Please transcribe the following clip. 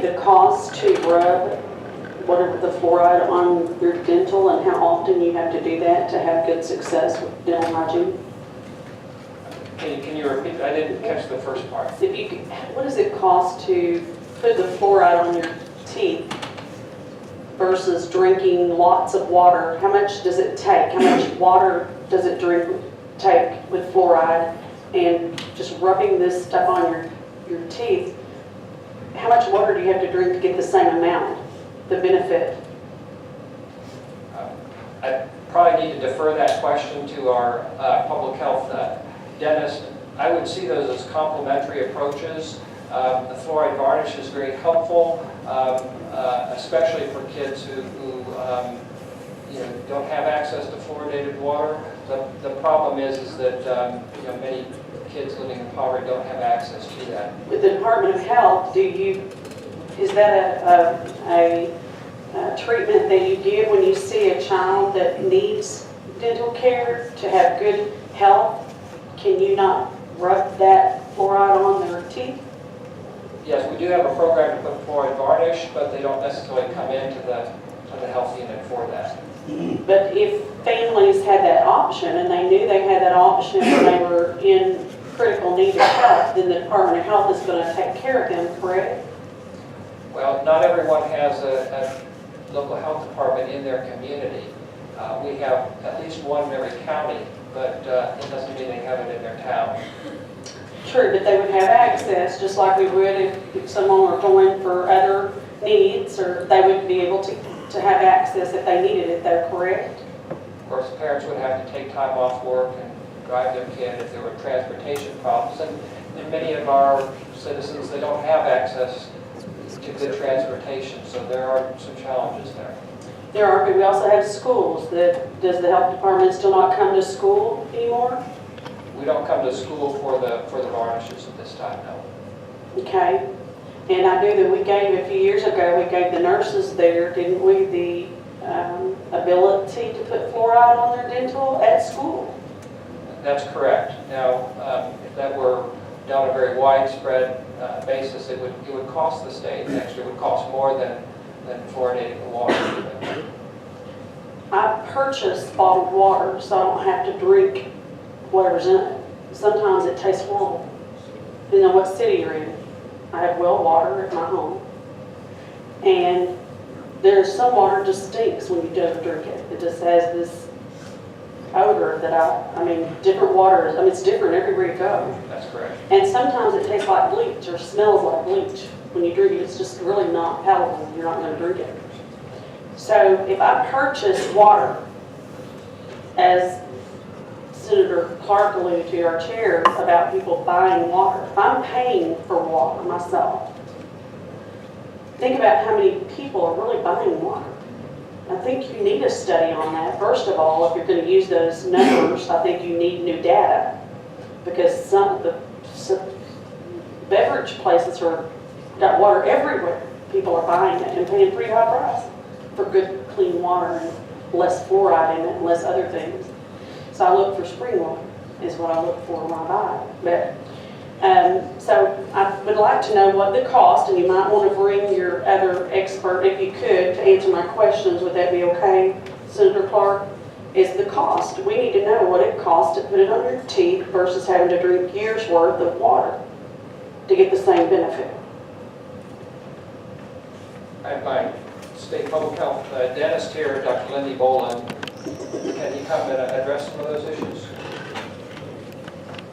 the cost to rub whatever the fluoride on your dental and how often you have to do that to have good success with dental hygiene? Can you repeat? I didn't catch the first part. If you, what does it cost to put the fluoride on your teeth versus drinking lots of water? How much does it take? How much water does it take with fluoride? And just rubbing this stuff on your teeth, how much water do you have to drink to get the same amount, the benefit? I probably need to defer that question to our public health dentist. I would see those as complementary approaches. The fluoride varnish is very helpful, especially for kids who don't have access to fluoridated water. The problem is that many kids living in poverty don't have access to that. With the Department of Health, is that a treatment that you give when you see a child that needs dental care to have good health? Can you not rub that fluoride on their teeth? Yes, we do have a program to put fluoride varnish, but they don't necessarily come into the health unit for that. But if families had that option and they knew they had that option and they were in critical need of health, then the Department of Health is going to take care of them, correct? Well, not everyone has a local health department in their community. We have at least one in every county, but it doesn't mean they have it in their town. True, but they would have access just like we would if someone were going for other needs, or they would be able to have access if they needed it, though, correct? Of course, parents would have to take time off work and drive their kid if there were transportation problems. And many of our citizens, they don't have access to good transportation, so there are some challenges there. There are, but we also have schools. Does the health department still not come to school anymore? We don't come to school for the varnishes at this time, no. Okay. And I knew that we gave, a few years ago, we gave the nurses there, didn't we, the ability to put fluoride on their dental at school? That's correct. Now, if that were done on a very widespread basis, it would cost the state. Actually, it would cost more than fluoridating the water. I purchase bottled water so I don't have to drink whatever's in it. Sometimes it tastes horrible, depending on what city you're in. I have well water at my home, and there's some water just stinks when you don't drink it. It just has this odor that I mean, different waters, it's different everywhere you go. That's correct. And sometimes it tastes like bleach or smells like bleach. When you drink it, it's just really not palatable. You're not going to drink it. So if I purchase water, as Senator Clark alluded to our chair about people buying water, if I'm paying for water myself, think about how many people are really buying water. I think you need a study on that. First of all, if you're going to use those numbers, I think you need new data, because some of the beverage places got water everywhere. People are buying it and paying pretty high price for good, clean water and less fluoride in it and less other things. So I look for spring water is what I look for when I buy it. But so I would like to know what the cost, and you might want to bring your other expert if you could to answer my questions. Would that be okay, Senator Clark? Is the cost. We need to know what it costs to put it on your teeth versus having to drink years worth of water to get the same benefit. I have my state public health dentist here, Dr. Lindy Boland. Can you come and address some of those issues?